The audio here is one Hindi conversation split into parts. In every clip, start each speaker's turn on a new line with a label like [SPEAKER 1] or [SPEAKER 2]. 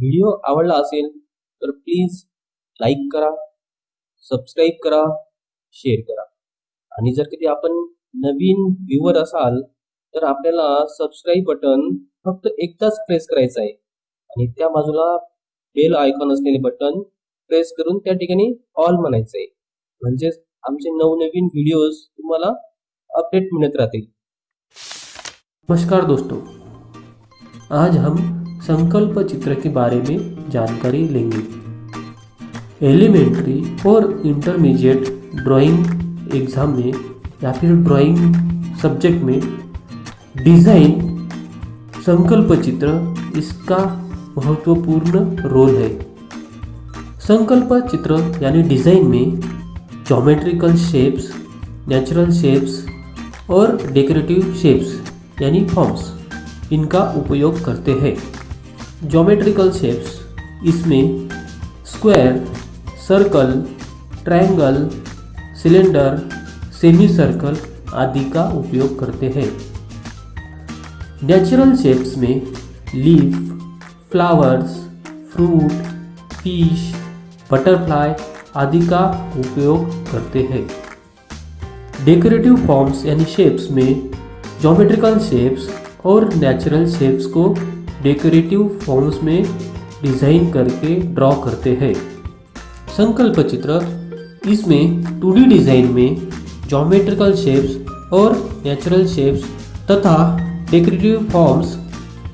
[SPEAKER 1] व्हिडिओ आवडला असेल तर प्लीज लाईक करा, सबस्क्राईब करा, शेअर करा. आणि जर कधी आपण नवीन व्ह्यूवर असाल तर आपल्याला सबस्क्राईब बटन फक्त एकदाच प्रेस करायचं आहे आणि त्या बाजूला बेल आयकॉन असलेले बटन प्रेस करून त्या ठिकाणी ऑल म्हणायचं आहे. म्हणजेच आमचे नवनवीन व्हिडिओज तुम्हाला अपडेट मिळत राहतील.
[SPEAKER 2] नमस्कार दोस्तों, आज हम संकल्प चित्र के बारे में जानकारी लेंगे. एलिमेंट्री और इंटरमीडिएट ड्राइंग एग्ज़ाम में या फिर ड्राइंग सब्जेक्ट में डिज़ाइन संकल्प चित्र इसका महत्वपूर्ण रोल है. संकल्प चित्र यानी डिज़ाइन में ज्योमेट्रिकल शेप्स, नेचुरल शेप्स और डेकोरेटिव शेप्स यानी फॉर्म्स इनका उपयोग करते हैं. ज्योमेट्रिकल शेप्स इसमें square, circle, triangle, cylinder, semi circle आदि का उपयोग करते हैं. नेचुरल शेप्स में leaf, flowers, fruit, fish, butterfly आदि का उपयोग करते हैं. डेकोरेटिव फॉर्म्स यानी शेप्स में ज्योमेट्रिकल शेप्स और नेचुरल शेप्स को डेकोरेटिव फॉर्म्स में डिज़ाइन करके ड्रॉ करते हैं. संकल्प चित्र इसमें 2D डिज़ाइन में ज्योमेट्रिकल शेप्स और नेचुरल शेप्स तथा डेकोरेटिव फॉर्म्स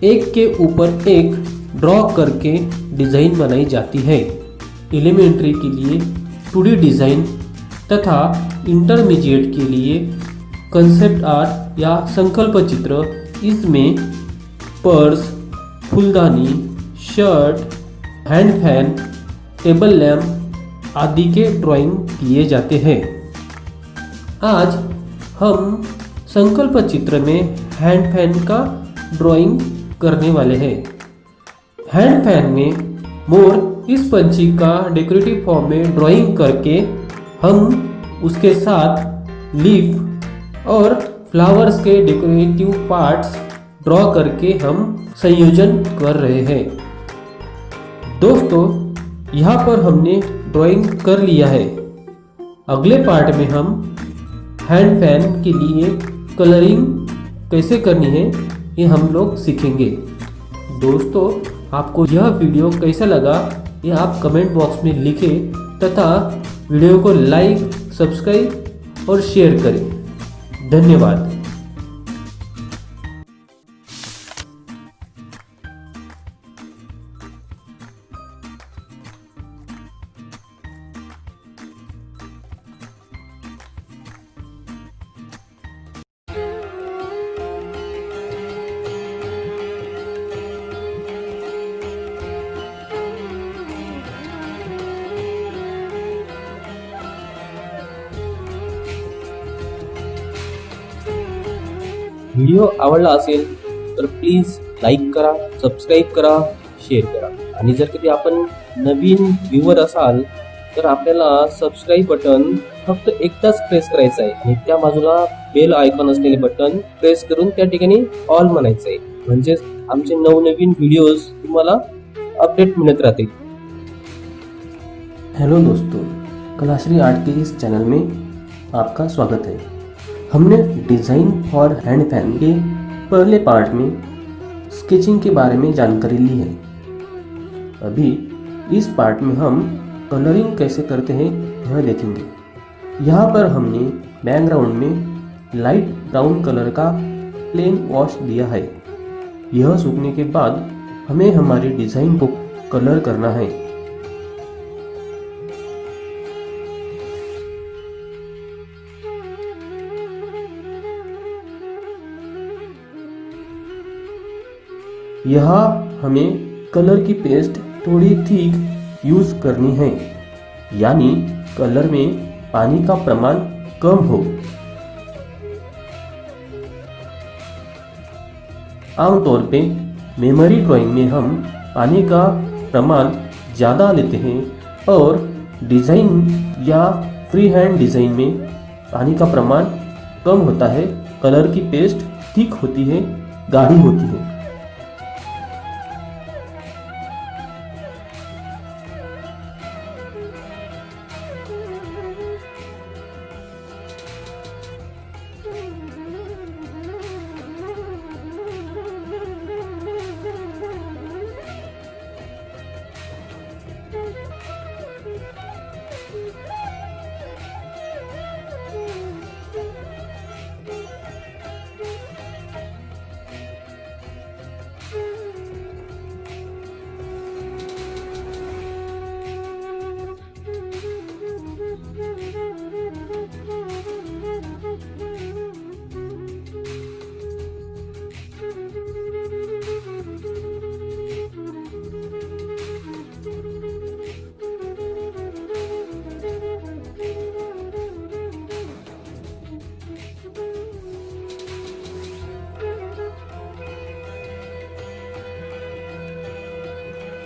[SPEAKER 2] एक के ऊपर एक ड्रॉ करके डिज़ाइन बनाई जाती है. एलिमेंट्री के लिए 2D डिज़ाइन तथा इंटरमीडिएट के लिए कंसेप्ट आर्ट या संकल्प चित्र इसमें पर्स, फूलदानी, shirt, hand fan, table lamp आदि के ड्राइंग किए जाते हैं. आज हम संकल्प चित्र में हैंड फैन का ड्राइंग करने वाले हैं. हैंड फैन में मोर इस पंछी का डेकोरेटिव फॉर्म में ड्राइंग करके हम उसके साथ लीफ और फ्लावर्स के डेकोरेटिव पार्ट्स ड्रॉ करके हम संयोजन कर रहे हैं. दोस्तों, यहाँ पर हमने ड्राइंग कर लिया है. अगले पार्ट में हम हैंड फैन के लिए कलरिंग कैसे करनी है ये हम लोग सीखेंगे. दोस्तों, आपको यह वीडियो कैसा लगा ये आप कमेंट बॉक्स में लिखें तथा वीडियो को लाइक, सब्सक्राइब और शेयर करें. धन्यवाद.
[SPEAKER 1] व्हिडिओ आवडला असेल तर प्लीज लाईक करा, सबस्क्राईब करा, शेअर करा. आणि जर कधी आपण नवीन व्ह्यूवर असाल तर आपल्याला सबस्क्राईब बटन फक्त एकदाच प्रेस करायचं आहे आणि त्या बाजूला बेल आयकॉन असलेले बटन प्रेस करून त्या ठिकाणी ऑल म्हणायचं आहे. म्हणजेच आमचे नवनवीन व्हिडिओज तुम्हाला अपडेट मिळत राहतील.
[SPEAKER 2] हेलो दोस्तों, कलाश्री आर्ट के इस चैनल में आपका स्वागत है. हमने डिज़ाइन फॉर हैंड फैन के पहले पार्ट में स्केचिंग के बारे में जानकारी ली है. अभी इस पार्ट में हम कलरिंग कैसे करते हैं यह देखेंगे. यहाँ पर हमने बैकग्राउंड में लाइट ब्राउन कलर का प्लेन वॉश दिया है. यह सूखने के बाद हमें हमारी डिज़ाइन को कलर करना है. यहाँ हमें कलर की पेस्ट थोड़ी थिक यूज़ करनी है, यानी कलर में पानी का प्रमाण कम हो. आमतौर पे मेमोरी ड्राइंग में हम पानी का प्रमाण ज़्यादा लेते हैं और डिज़ाइन या फ्री हैंड डिज़ाइन में पानी का प्रमाण कम होता है. कलर की पेस्ट थिक होती है, गाढ़ी होती है.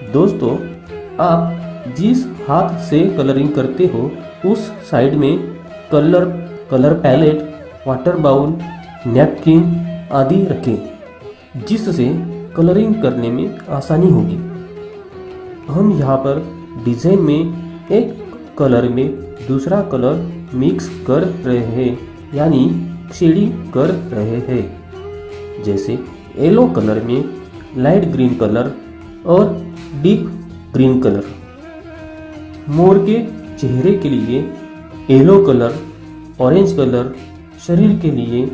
[SPEAKER 2] दोस्तों, आप जिस हाथ से कलरिंग करते हो उस साइड में colour palette, water bowl, napkin आदि रखें, जिससे कलरिंग करने में आसानी होगी। हम यहाँ पर डिज़ाइन में एक कलर में दूसरा कलर मिक्स कर रहे हैं, यानी शेडिंग कर रहे हैं। जैसे येलो कलर में लाइट ग्रीन कलर और डीप ग्रीन कलर। मोर के चेहरे के लिए येलो कलर, ऑरेंज कलर, शरीर के लिए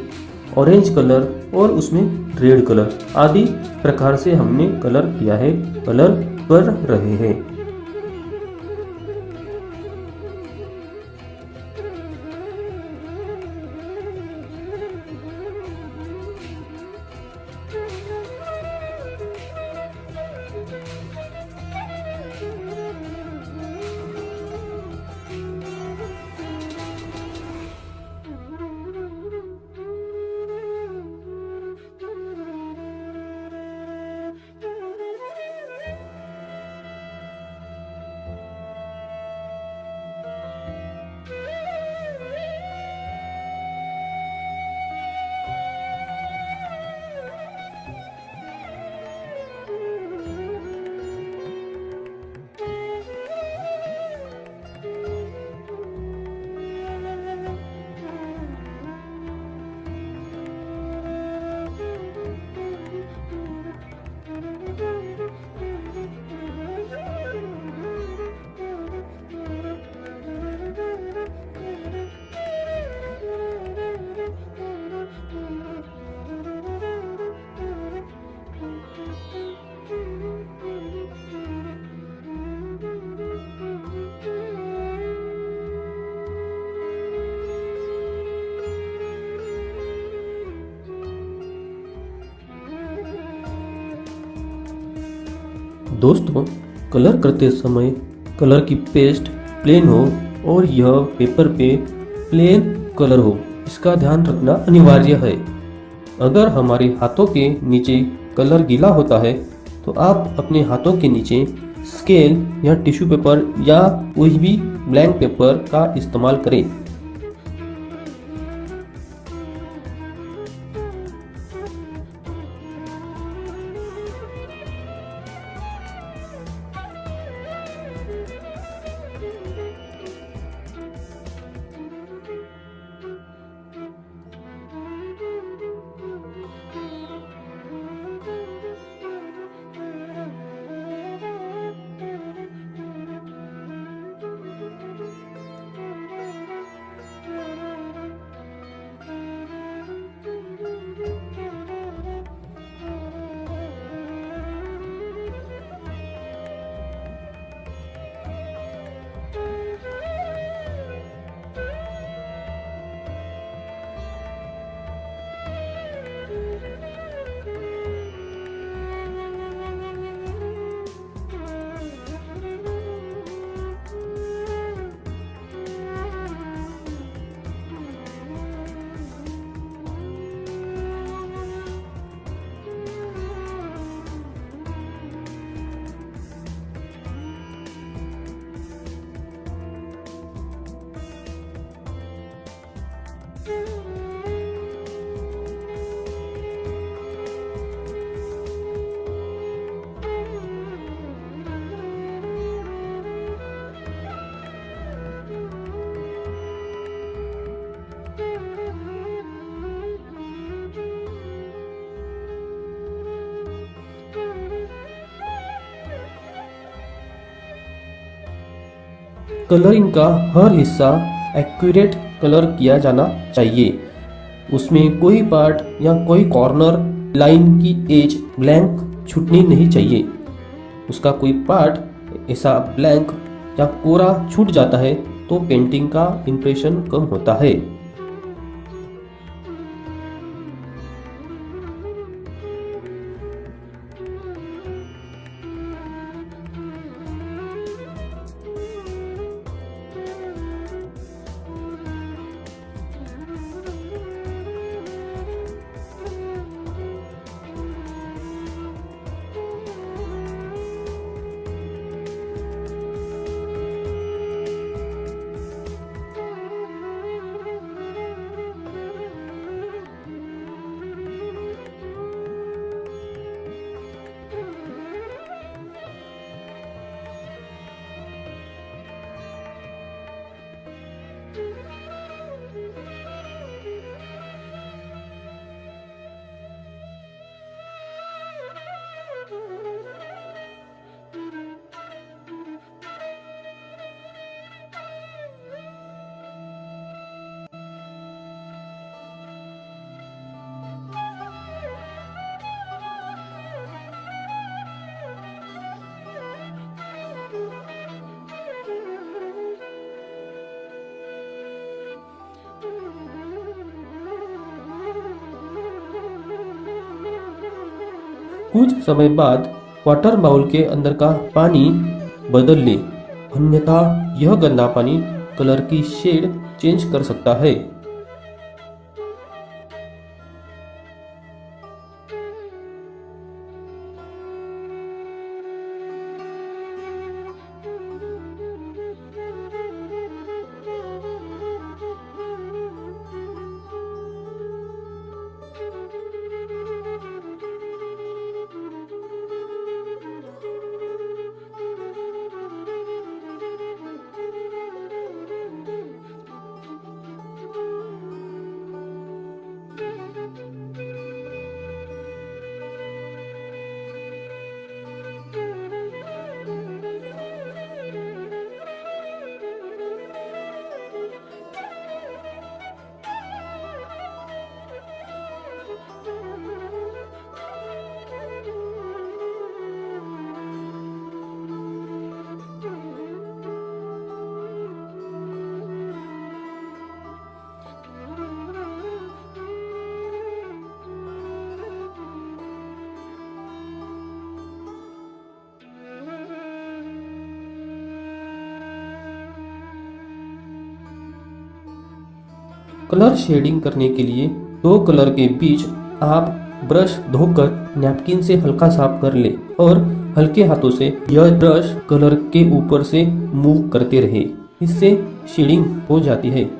[SPEAKER 2] ऑरेंज कलर और उसमें रेड कलर आदि प्रकार से हमने कलर किया है, कलर कर रहे हैं। दोस्तों, कलर करते समय कलर की पेस्ट प्लेन हो और यह पेपर पे प्लेन कलर हो, इसका ध्यान रखना अनिवार्य है। अगर हमारे हाथों के नीचे कलर गीला होता है तो आप अपने हाथों के नीचे स्केल या टिश्यू पेपर या कोई भी ब्लैंक पेपर का इस्तेमाल करें। कलरिंग का हर हिस्सा एक्यूरेट कलर किया जाना चाहिए। उसमें कोई पार्ट या कोई कॉर्नर लाइन की एज ब्लैंक छूटनी नहीं चाहिए। उसका कोई पार्ट ऐसा ब्लैंक या कोरा छूट जाता है तो पेंटिंग का इंप्रेशन कम होता है। कुछ समय बाद वाटर बाउल के अंदर का पानी बदल ले, अन्यथा यह गंदा पानी कलर की शेड चेंज कर सकता है। कलर शेडिंग करने के लिए दो कलर के बीच आप ब्रश धोकर नैपकिन से हल्का साफ कर ले और हल्के हाथों से यह ब्रश कलर के ऊपर से मूव करते रहे, इससे शेडिंग हो जाती है।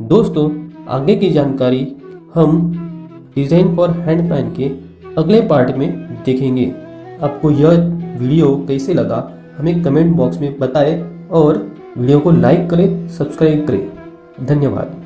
[SPEAKER 2] दोस्तों, आगे की जानकारी हम डिज़ाइन फॉर हैंड पैन के अगले पार्ट में देखेंगे। आपको यह वीडियो कैसे लगा हमें कमेंट बॉक्स में बताएं और वीडियो को लाइक करें, सब्सक्राइब करें। धन्यवाद।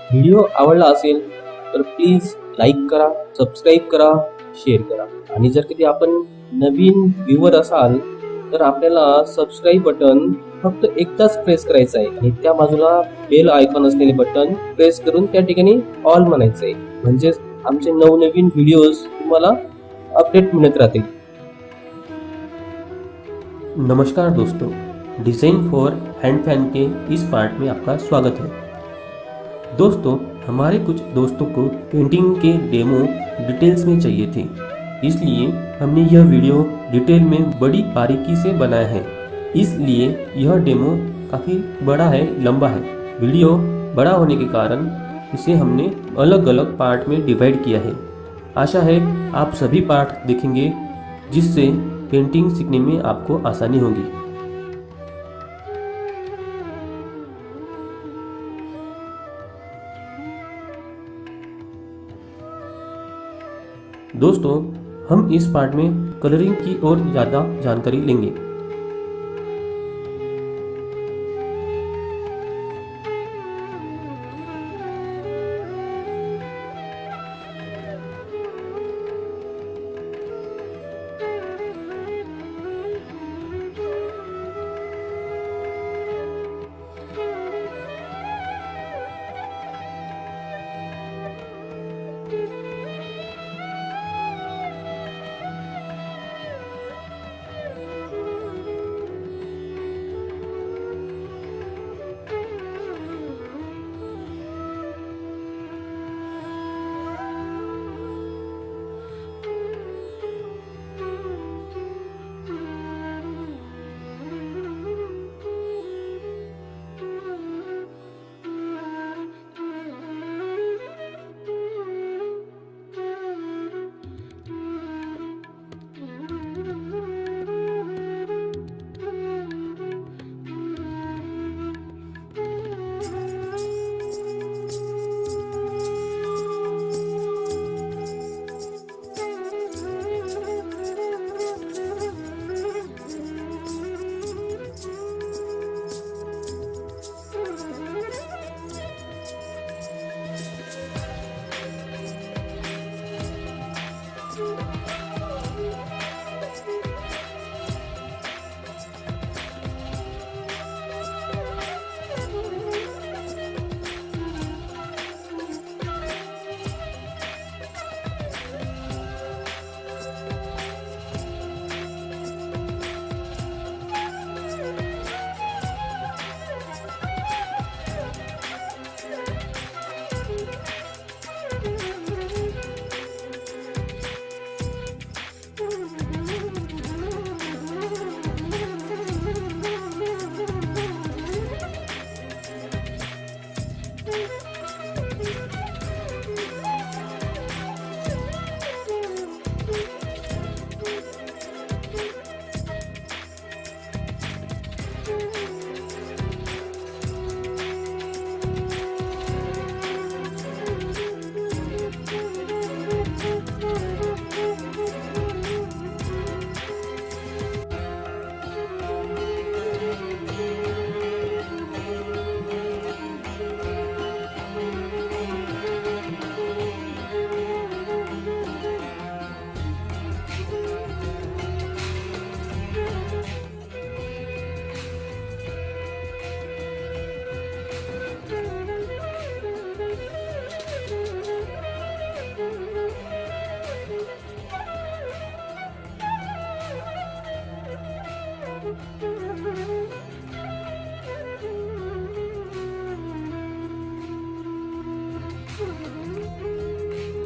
[SPEAKER 1] व्हिडिओ आवडला असेल तर प्लीज लाईक करा, सबस्क्राईब करा, शेअर करा आणि जर कधी आपण नवीन व्ह्यूअर असाल तर आपल्याला सबस्क्राईब बटन फक्त एकदाच प्रेस करायचं आहे आणि त्या बाजूला बेल आयकॉन असलेले बटन प्रेस करून त्या ठिकाणी ऑल म्हणायचं आहे, म्हणजे आमचे नवनवीन व्हिडिओज तुम्हाला अपडेट मिळत राहतील।
[SPEAKER 2] नमस्कार दोस्तों, डिज़ाइन फॉर हैंड फैन के इस पार्ट में आपका स्वागत है। दोस्तों, हमारे कुछ दोस्तों को पेंटिंग के डेमो डिटेल्स में चाहिए थे, इसलिए हमने यह वीडियो डिटेल में बड़ी बारीकी से बनाया है। इसलिए यह डेमो काफ़ी बड़ा है, लंबा है। वीडियो बड़ा होने के कारण इसे हमने अलग अलग पार्ट में डिवाइड किया है। आशा है आप सभी पार्ट देखेंगे, जिससे पेंटिंग सीखने में आपको आसानी होगी। दोस्तों, हम इस पार्ट में कलरिंग की और ज़्यादा जानकारी लेंगे।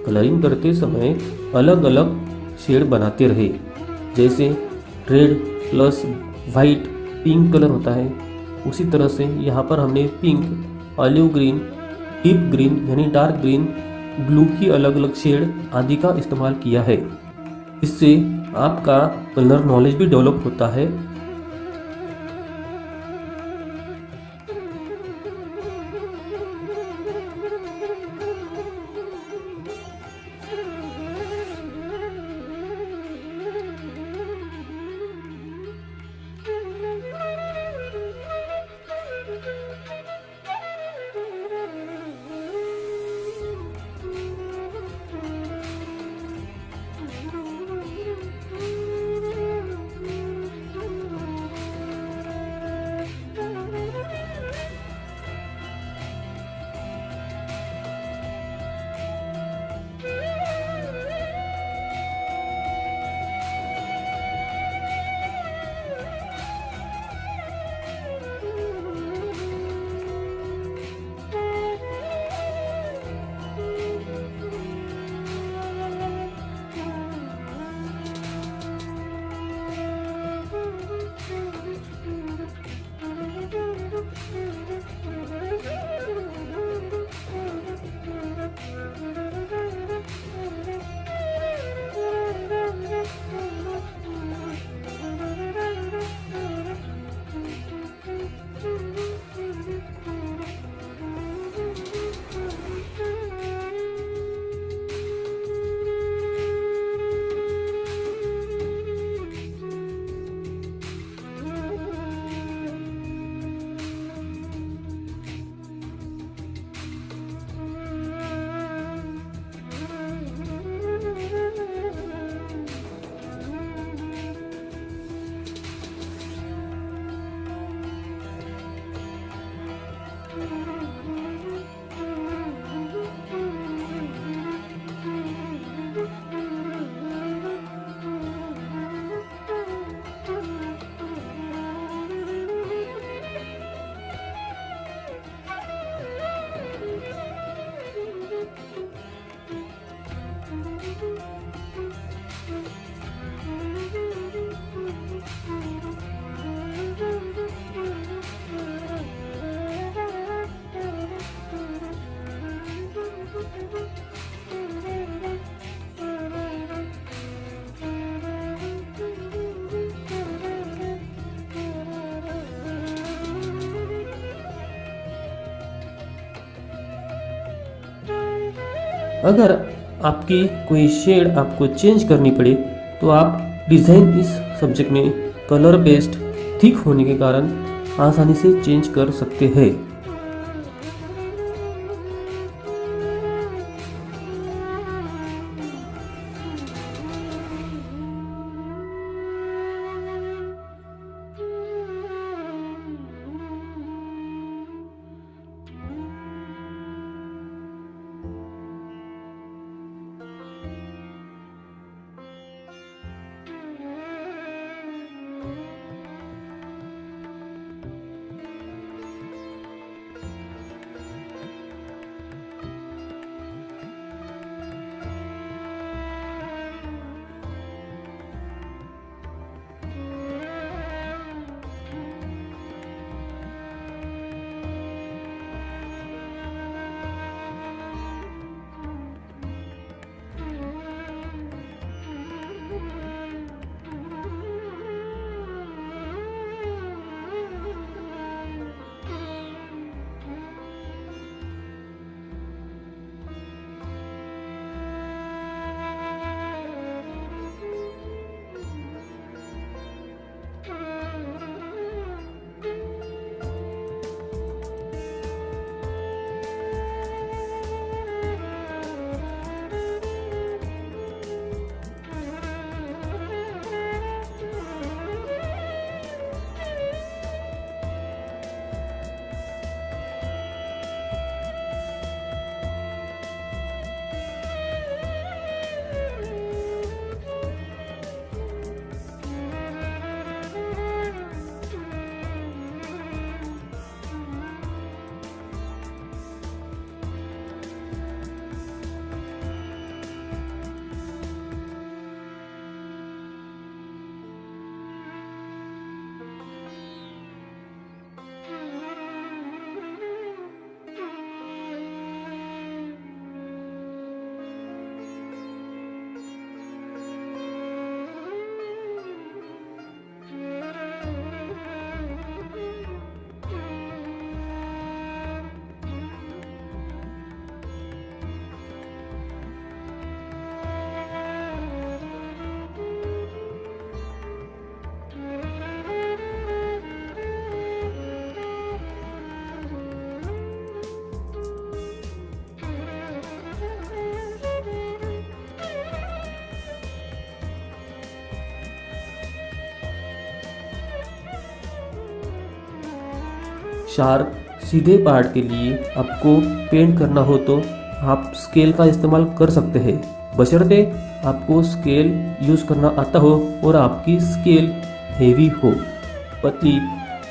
[SPEAKER 2] कलरिंग करते समय अलग अलग शेड बनाते रहे, जैसे red plus white pink colour होता है, उसी तरह से यहाँ पर हमने pink, olive green, deep green यानी डार्क ग्रीन, ब्लू की अलग अलग शेड आदि का इस्तेमाल किया है। इससे आपका कलर नॉलेज भी डेवलप होता है। अगर आपकी कोई शेड आपको चेंज करनी पड़े तो आप डिज़ाइन इस सब्जेक्ट में कलर बेस्ड थिक होने के कारण आसानी से चेंज कर सकते हैं। शार्प सीधे पार्ट के लिए आपको पेंट करना हो तो आप स्केल का इस्तेमाल कर सकते हैं, बशर्ते आपको स्केल यूज़ करना आता हो और आपकी स्केल हेवी हो। पतली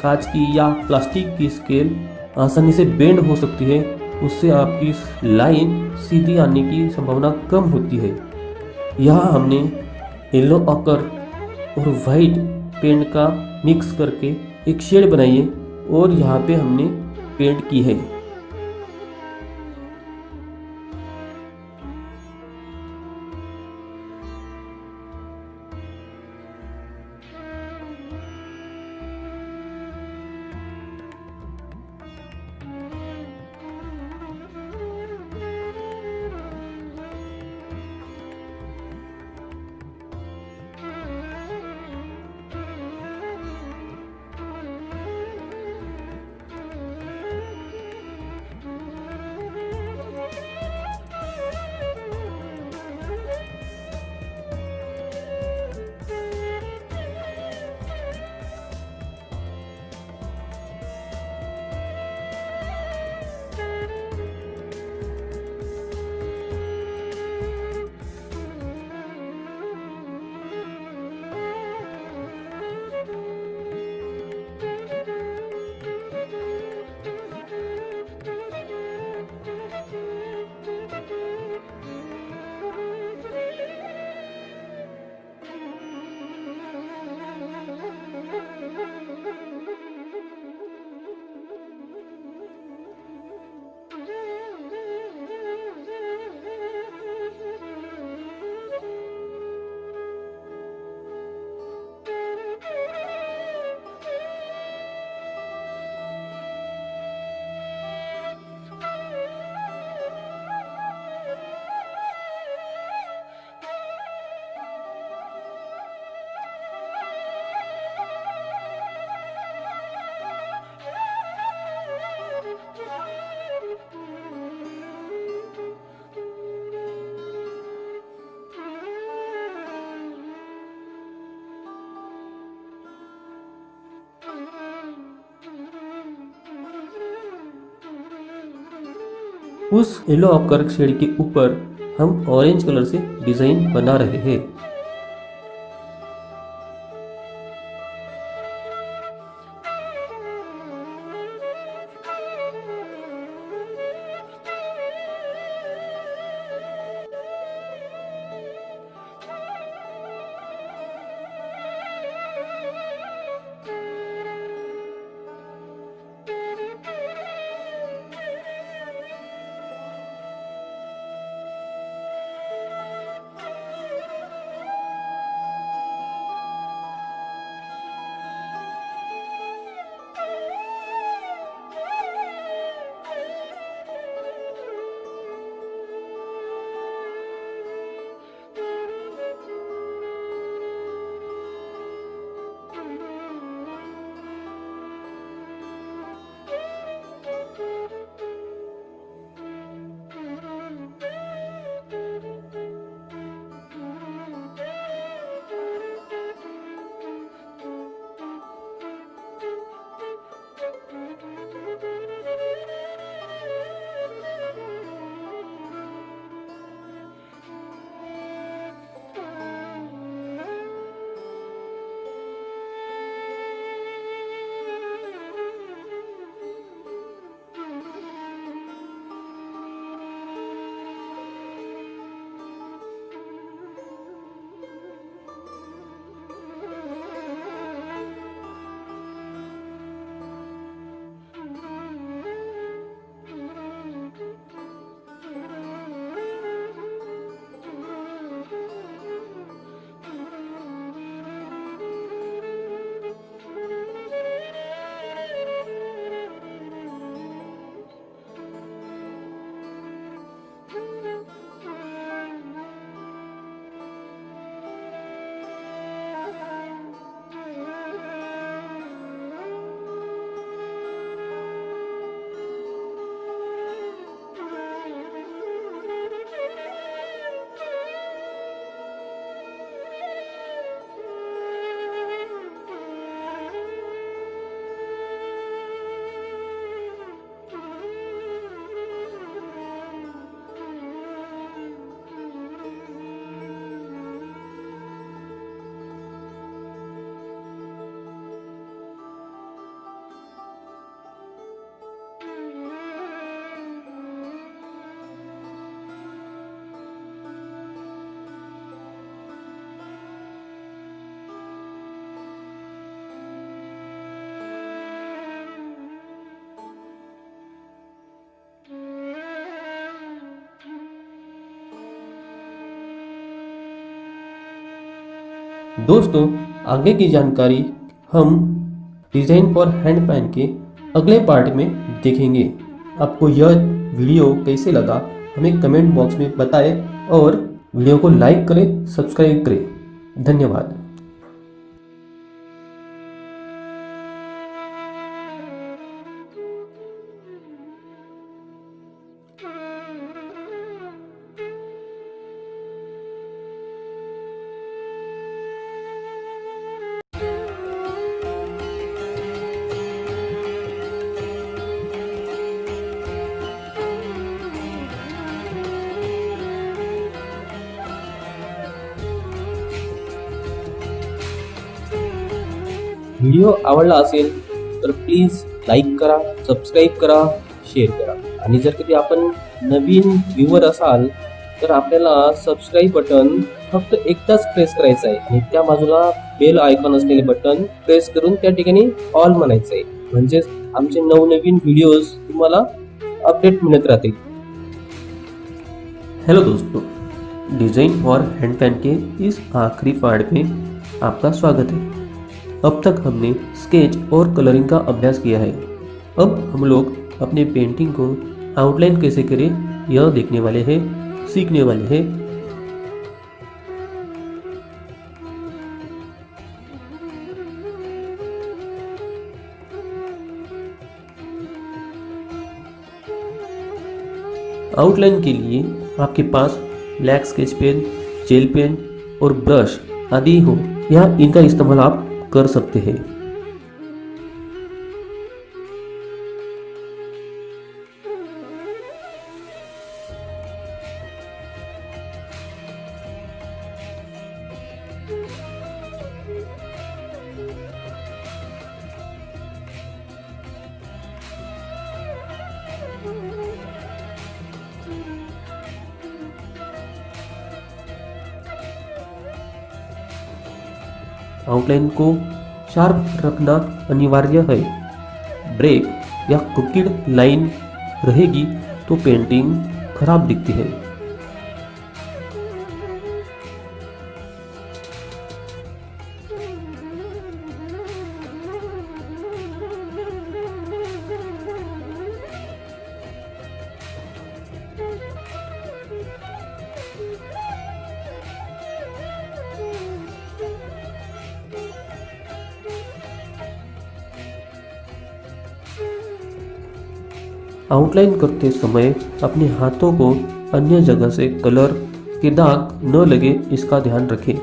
[SPEAKER 2] कांच की या प्लास्टिक की स्केल आसानी से बेंड हो सकती है, उससे आपकी लाइन सीधी आने की संभावना कम होती है। यहाँ हमने येलो ऑकर और वाइट पेंट का मिक्स करके एक शेड बनाई है और यहाँ पे हमने पेंट की है। उस येलो ऑकर शेड के ऊपर हम ऑरेंज कलर से डिजाइन बना रहे हैं। दोस्तों, आगे की जानकारी हम डिज़ाइन फॉर हैंड पैन के अगले पार्ट में देखेंगे। आपको यह वीडियो कैसे लगा हमें कमेंट बॉक्स में बताएं और वीडियो को लाइक करें, सब्सक्राइब करें। धन्यवाद।
[SPEAKER 1] व्हिडिओ आवडला असेल तर प्लीज लाईक करा, सबस्क्राईब करा, शेअर करा आणि जर कधी आपण नवीन व्ह्यूवर असाल तर आपल्याला सबस्क्राईब बटन फक्त एकदाच प्रेस करायचं आहे आणि त्या बाजूला बेल आयकॉन असलेले बटन प्रेस करून त्या ठिकाणी ऑल म्हणायचं आहे, म्हणजेच आमचे नवनवीन व्हिडिओज तुम्हाला अपडेट मिळत राहतील।
[SPEAKER 2] हेलो दोस्तों, डिज़ाइन फॉर हैंड पैन के इस आखिरी पार्ट में आपका स्वागत है। अब तक हमने स्केच और कलरिंग का अभ्यास किया है। अब हम लोग अपने पेंटिंग को आउटलाइन कैसे करें यह देखने वाले हैं, सीखने वाले हैं। आउटलाइन के लिए आपके पास black sketch pen, gel pen और ब्रश आदि हो, यहाँ इनका इस्तेमाल आप कर सकते हैं। आउटलाइन को शार्प रखना अनिवार्य है। ब्रेक या क्रुकेड लाइन रहेगी तो पेंटिंग खराब दिखती है। आउटलाइन करते समय अपने हाथों को अन्य जगह से कलर के दाग न लगे इसका ध्यान रखें।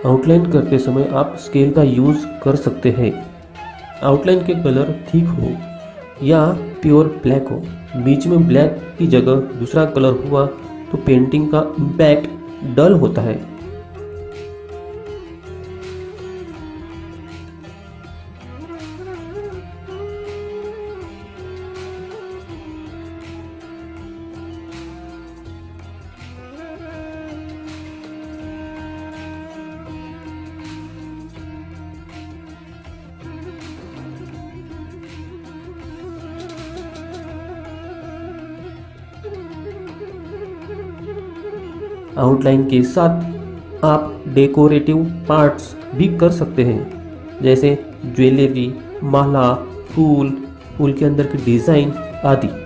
[SPEAKER 2] आउटलाइन करते समय आप स्केल का यूज़ कर सकते हैं। आउटलाइन के कलर थिक हो या प्योर ब्लैक हो, बीच में ब्लैक की जगह दूसरा कलर हुआ तो पेंटिंग का इम्पैक्ट डल होता है। आउटलाइन के साथ आप डेकोरेटिव पार्ट्स भी कर सकते हैं, जैसे ज्वेलरी, माला, फूल, फूल के अंदर की डिज़ाइन आदि।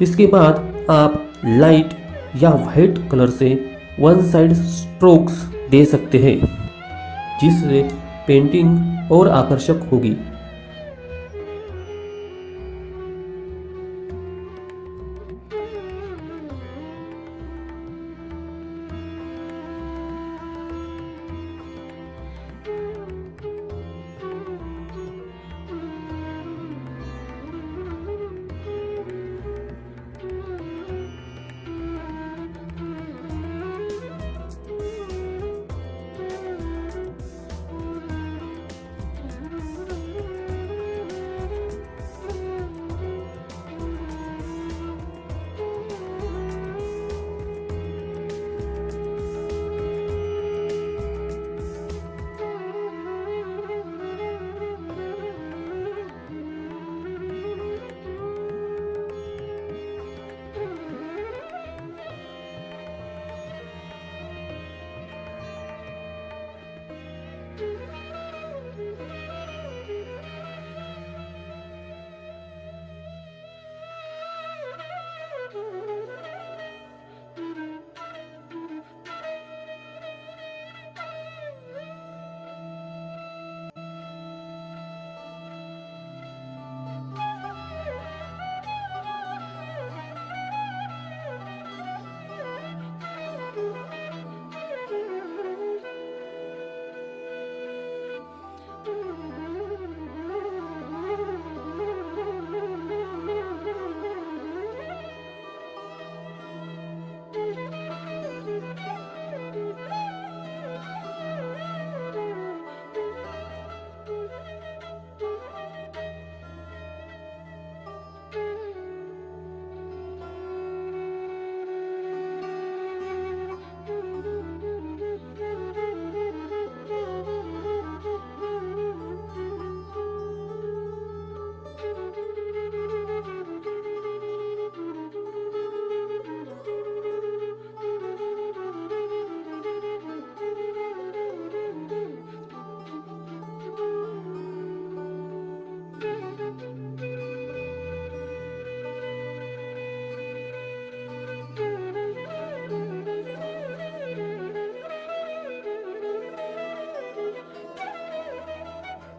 [SPEAKER 2] इसके बाद आप लाइट या वाइट कलर से वन साइड स्ट्रोक्स दे सकते हैं, जिससे पेंटिंग और आकर्षक होगी।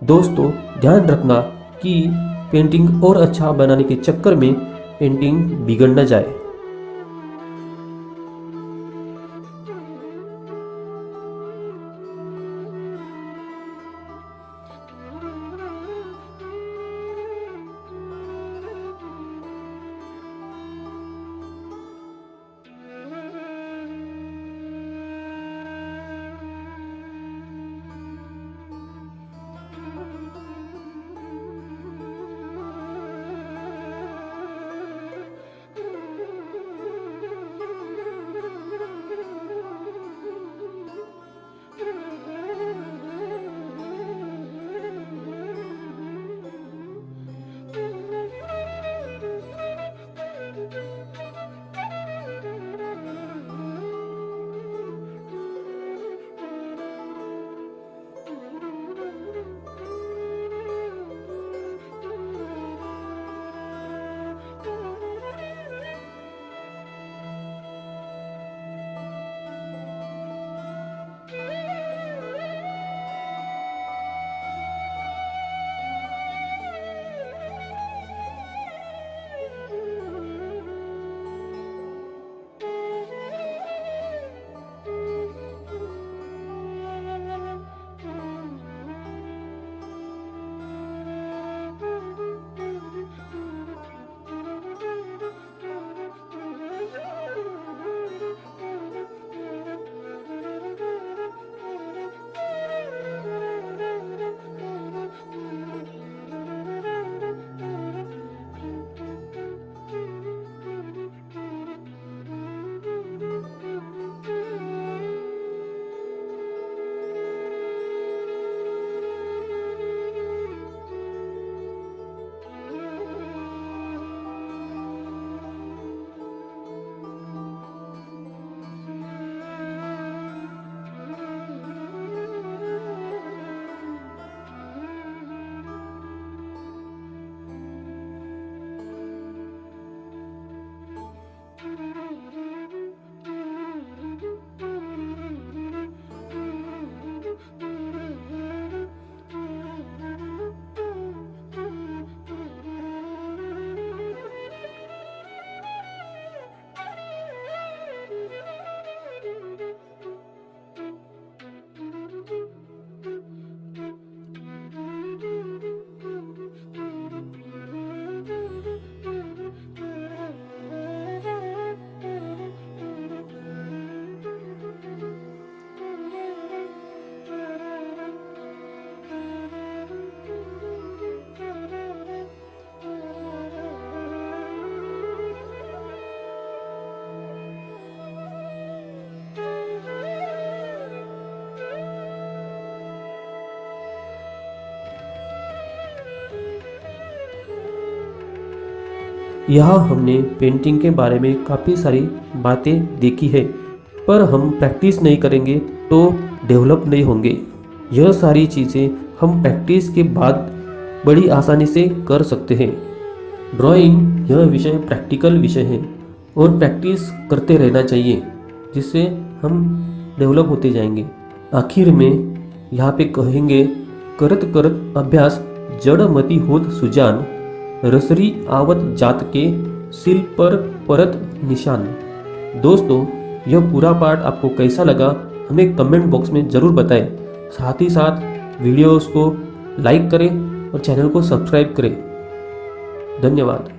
[SPEAKER 2] दोस्तों, ध्यान रखना कि पेंटिंग और अच्छा बनाने के चक्कर में पेंटिंग बिगड़ न जाए। यहाँ हमने पेंटिंग के बारे में काफ़ी सारी बातें देखी है, पर हम प्रैक्टिस नहीं करेंगे तो डेवलप नहीं होंगे। यह सारी चीज़ें हम प्रैक्टिस के बाद बड़ी आसानी से कर सकते हैं। ड्राइंग यह विषय प्रैक्टिकल विषय है और प्रैक्टिस करते रहना चाहिए, जिससे हम डेवलप होते जाएंगे। आखिर में यहाँ पे कहेंगे, करत करत अभ्यास जड़ मती होत सुजान, रसरी आवत जात के सिल पर परत निशान। दोस्तों, यह पूरा पार्ट आपको कैसा लगा हमें कमेंट बॉक्स में ज़रूर बताएं। साथ ही साथ वीडियोस को लाइक करें और चैनल को सब्सक्राइब करें। धन्यवाद।